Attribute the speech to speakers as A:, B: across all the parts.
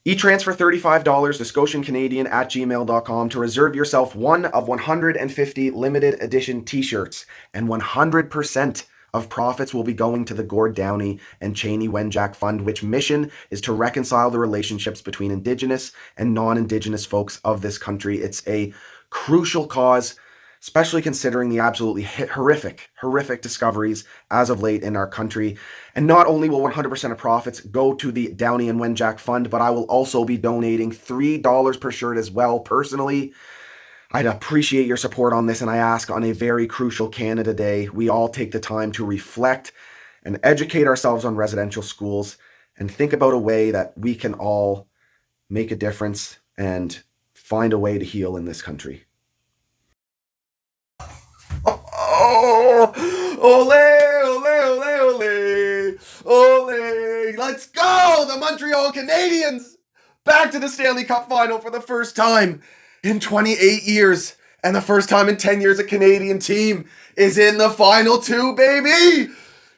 A: E-transfer $35 to ScotianCanadian@gmail.com to reserve yourself one of 150 limited edition t-shirts, and 100% of profits will be going to the Gord Downie and Cheney Wenjack Fund, which mission is to reconcile the relationships between Indigenous and non-Indigenous folks of this country. It's a crucial cause, especially considering the absolutely horrific discoveries as of late in our country. And not only will 100% of profits go to the Downie and Wenjack Fund, but I will also be donating $3 per shirt as well. Personally, I'd appreciate your support on this, and I ask on a very crucial Canada Day, we all take the time to reflect and educate ourselves on residential schools and think about a way that we can all make a difference and find a way to heal in this country. Oh, ole, ole, ole, ole. Let's go! The Montreal Canadiens back to the Stanley Cup final for the first time in 28 years. And the first time in 10 years a Canadian team is in the final two, baby!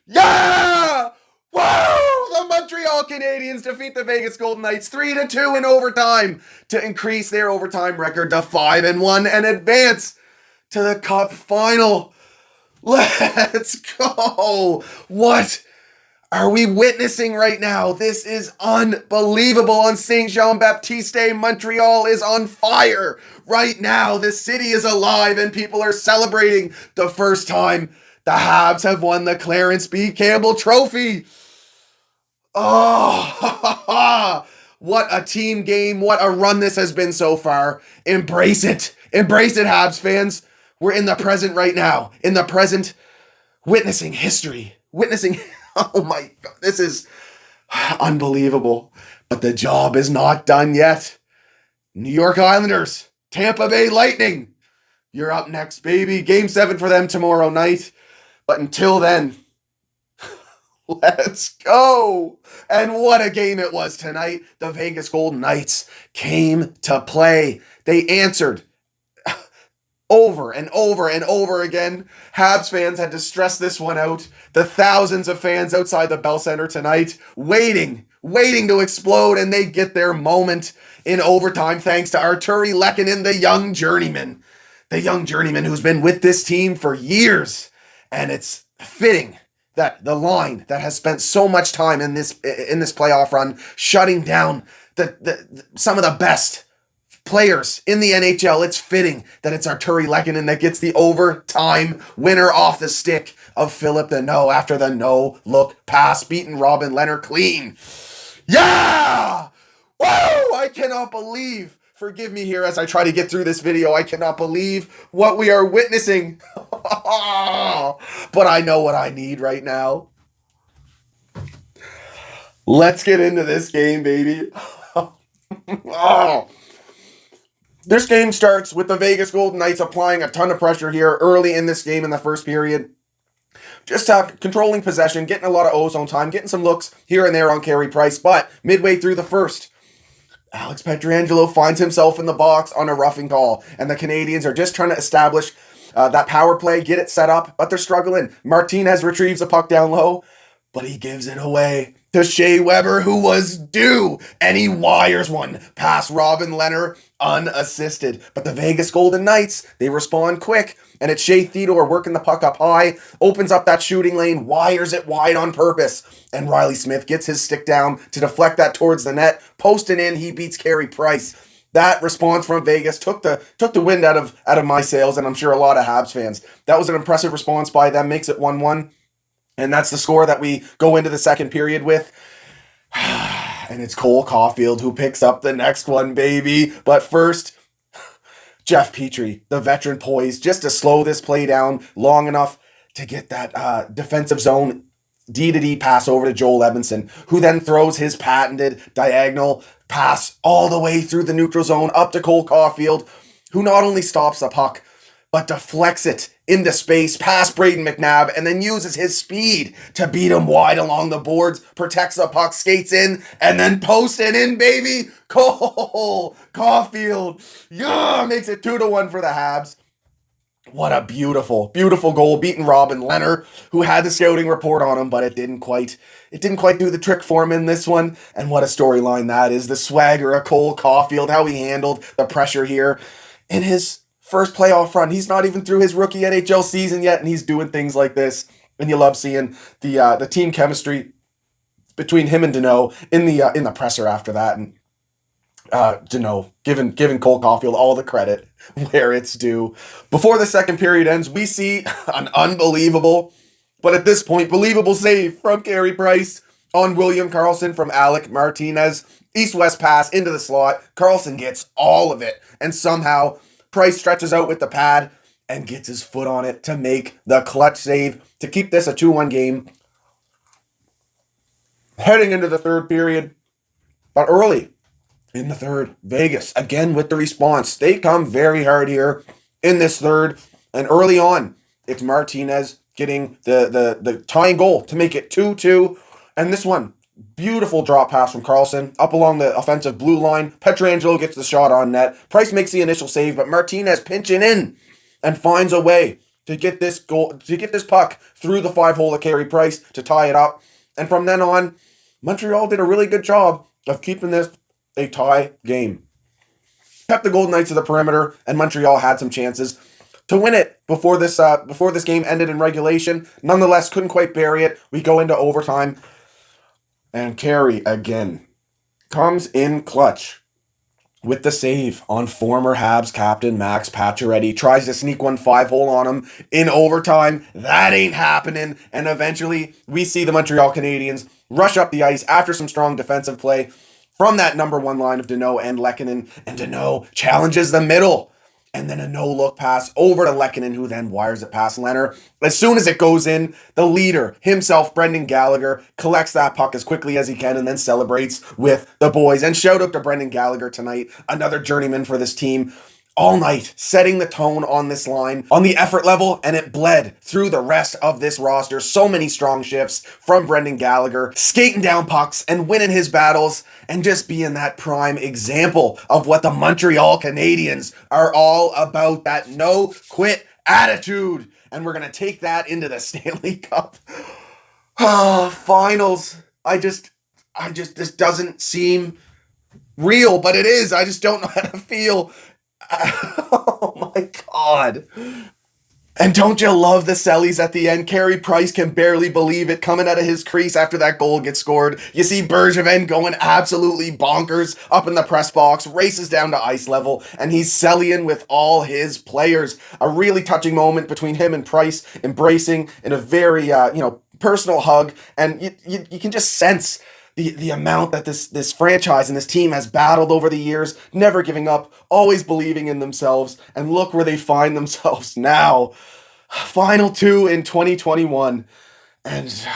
A: Yeah! Woo! The Montreal Canadiens defeat the Vegas Golden Knights 3-2 in overtime to increase their overtime record to 5-1 and advance to the Cup final. Let's go! What are we witnessing right now? This is unbelievable. On Saint Jean-Baptiste Day, Montreal is on fire right now. The city is alive and people are celebrating the first time the Habs have won the Clarence B. Campbell Trophy. Oh, what a team game. What a run this has been so far. Embrace it. Embrace it, Habs fans. We're in the present right now. In the present, witnessing history. Oh my God, this is unbelievable. But the job is not done yet. New York Islanders, Tampa Bay Lightning. You're up next, baby. Game 7 for them tomorrow night. But until then, let's go. And what a game it was tonight. The Vegas Golden Knights came to play. They answered over and over again. Habs fans had to stress this one out. The thousands of fans outside the Bell Center tonight waiting to explode, and they get their moment in overtime thanks to Arturi Lehkonen, the young journeyman who's been with this team for years. And it's fitting that the line that has spent so much time in this playoff run shutting down some of the best players in the NHL, it's fitting that it's Arturi Lehkonen that gets the overtime winner off the stick of Philip Deneau after the no-look pass, beating Robin Lehner clean. Yeah! Woo! I cannot believe, forgive me here as I try to get through this video, I cannot believe what we are witnessing. But I know what I need right now. Let's get into this game, baby. Oh. This game starts with the Vegas Golden Knights applying a ton of pressure here early in this game in the first period. Just controlling possession, getting a lot of ozone time, getting some looks here and there on Carey Price. But midway through the first, Alex Pietrangelo finds himself in the box on a roughing call. And the Canadiens are just trying to establish that power play, get it set up, but they're struggling. Martinez retrieves the puck down low, but he gives it away to Shea Weber, who was due, and he wires one past Robin Lehner unassisted. But the Vegas Golden Knights, they respond quick, and it's Shea Theodore working the puck up high, opens up that shooting lane, wires it wide on purpose, and Riley Smith gets his stick down to deflect that towards the net, posting in, he beats Carey Price. That response from Vegas took the wind out of my sails, and I'm sure a lot of Habs fans. That was an impressive response by them, makes it 1-1. And that's the score that we go into the second period with. And it's Cole Caulfield who picks up the next one, baby. But first, Jeff Petrie, the veteran poised, just to slow this play down long enough to get that defensive zone D-to-D pass over to Joel Edmondson, who then throws his patented diagonal pass all the way through the neutral zone up to Cole Caulfield, who not only stops the puck, but deflects it into space past Braden McNabb and then uses his speed to beat him wide along the boards, protects the puck, skates in, and then posts it in, baby. Cole Caulfield, yeah, makes it 2-1 for the Habs. What a beautiful, beautiful goal, beating Robin Leonard, who had the scouting report on him, but it didn't quite do the trick for him in this one. And what a storyline that is. The swagger of Cole Caulfield, how he handled the pressure here in his first playoff run. He's not even through his rookie NHL season yet, and he's doing things like this. And you love seeing the team chemistry between him and Deneau in the presser after that. And Deneau giving Cole Caulfield all the credit where it's due. Before the second period ends, we see an unbelievable, but at this point, believable save from Carey Price on William Karlsson from Alec Martinez. East-west pass into the slot. Karlsson gets all of it, and somehow Price stretches out with the pad and gets his foot on it to make the clutch save to keep this a 2-1 game. Heading into the third period, but early in the third, Vegas, again with the response. They come very hard here in this third. And early on, it's Martinez getting the tying goal to make it 2-2. And this one, beautiful drop pass from Karlsson up along the offensive blue line. Pietrangelo gets the shot on net. Price makes the initial save, but Martinez pinching in and finds a way to get this goal, to get this puck through the 5-hole of Carey Price to tie it up. And from then on, Montreal did a really good job of keeping this a tie game. Kept the Golden Knights to the perimeter, and Montreal had some chances to win it before this game ended in regulation. Nonetheless, couldn't quite bury it. We go into overtime, and Carey again comes in clutch with the save on former Habs captain Max Pacioretty. Tries to sneak one 5-hole on him in overtime. That ain't happening. And eventually, we see the Montreal Canadiens rush up the ice after some strong defensive play from that number one line of Deneau and Lehkonen. And Deneau challenges the middle. And then a no-look pass over to Lehkonen, who then wires it past Leonard. As soon as it goes in, the leader himself, Brendan Gallagher, collects that puck as quickly as he can and then celebrates with the boys. And shout out to Brendan Gallagher tonight, another journeyman for this team. All night, setting the tone on this line, on the effort level, and it bled through the rest of this roster. So many strong shifts from Brendan Gallagher, skating down pucks and winning his battles, and just being that prime example of what the Montreal Canadiens are all about, that no-quit attitude. And we're going to take that into the Stanley Cup finals. This doesn't seem real, but it is. I just don't know how to feel. Oh my God. And don't you love the sellies at the end? Carey Price can barely believe it coming out of his crease after that goal gets scored. You see Bergevin going absolutely bonkers up in the press box, races down to ice level, and he's sellying with all his players. A really touching moment between him and Price, embracing in a very personal hug, and you can just sense the amount that this franchise and this team has battled over the years, never giving up, always believing in themselves, and look where they find themselves now. Final two in 2021, and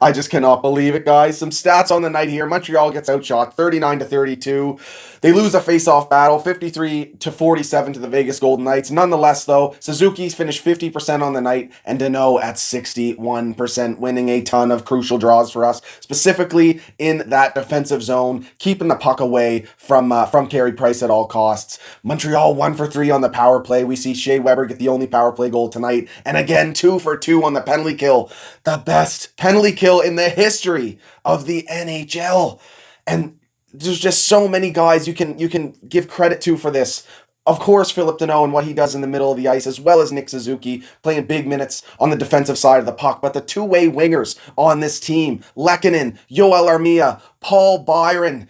A: I just cannot believe it, guys. Some stats on the night here. Montreal gets outshot 39-32. They lose a face-off battle 53-47 to the Vegas Golden Knights. Nonetheless, though, Suzuki's finished 50% on the night and Deneau at 61%, winning a ton of crucial draws for us, specifically in that defensive zone, keeping the puck away from Carey Price at all costs. Montreal 1 for 3 on the power play. We see Shea Weber get the only power play goal tonight, and again 2 for 2 on the penalty kill. The best penalty kill in the history of the NHL. And there's just so many guys you can give credit to for this. Of course, Philip Deneau and what he does in the middle of the ice, as well as Nick Suzuki playing big minutes on the defensive side of the puck. But the two-way wingers on this team, Lehkonen, Yoel Armia, Paul Byron.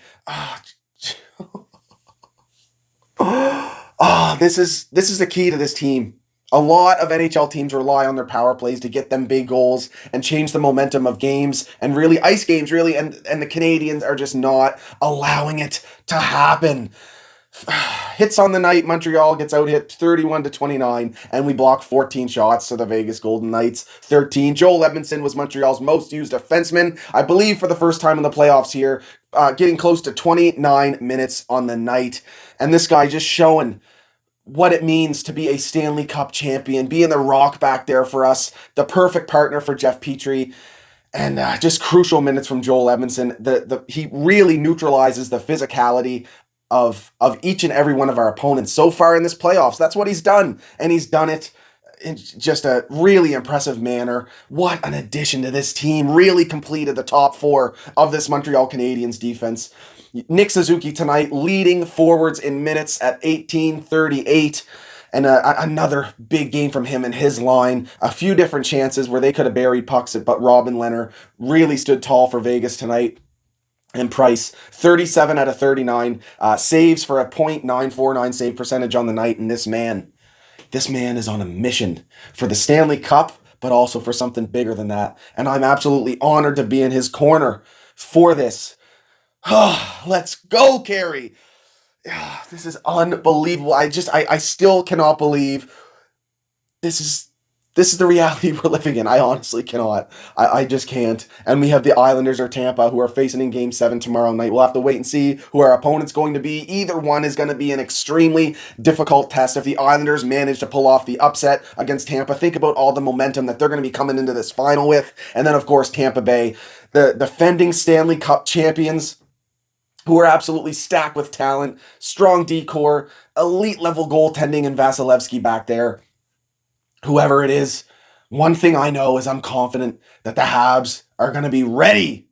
A: This is the key to this team. A lot of NHL teams rely on their power plays to get them big goals and change the momentum of games and really ice games, really. And the Canadiens are just not allowing it to happen. Hits on the night, Montreal gets out hit 31-29, and we block 14 shots to the Vegas Golden Knights 13. Joel Edmondson was Montreal's most used defenseman, I believe for the first time in the playoffs here, getting close to 29 minutes on the night. And this guy just showing what it means to be a Stanley Cup champion, being the rock back there for us, the perfect partner for Jeff Petrie, and just crucial minutes from Joel Edmondson. He really neutralizes the physicality of each and every one of our opponents so far in this playoffs. That's what he's done, and he's done it in just a really impressive manner. What an addition to this team. Really completed the top four of this Montreal Canadiens defense. Nick Suzuki tonight leading forwards in minutes at 18:38. And another big game from him and his line. A few different chances where they could have buried pucks, but Robin Lehner really stood tall for Vegas tonight. And Price, 37 out of 39 saves for a .949 save percentage on the night. And this man is on a mission for the Stanley Cup, but also for something bigger than that. And I'm absolutely honored to be in his corner for this. Let's go, Carey. This is unbelievable. I still cannot believe this is the reality we're living in. I honestly cannot. I just can't. And we have the Islanders or Tampa who are facing in Game 7 tomorrow night. We'll have to wait and see who our opponent's going to be. Either one is going to be an extremely difficult test. If the Islanders manage to pull off the upset against Tampa, think about all the momentum that they're going to be coming into this final with. And then, of course, Tampa Bay, the defending Stanley Cup champions, who are absolutely stacked with talent, strong decor, elite level goaltending, and Vasilevsky back there. Whoever it is, one thing I know is I'm confident that the Habs are going to be ready.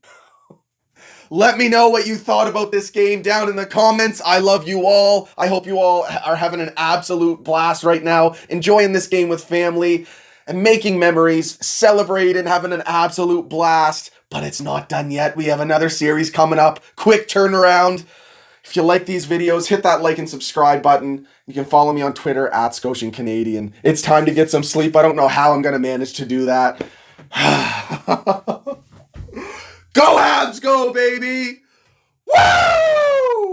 A: Let me know what you thought about this game down in the comments. I love you all. I hope you all are having an absolute blast right now, enjoying this game with family and making memories, celebrating, having an absolute blast. But it's not done yet. We have another series coming up. Quick turnaround. If you like these videos, hit that like and subscribe button. You can follow me on Twitter at Scotian Canadian. It's time to get some sleep. I don't know how I'm going to manage to do that. Go Habs, go, baby! Woo!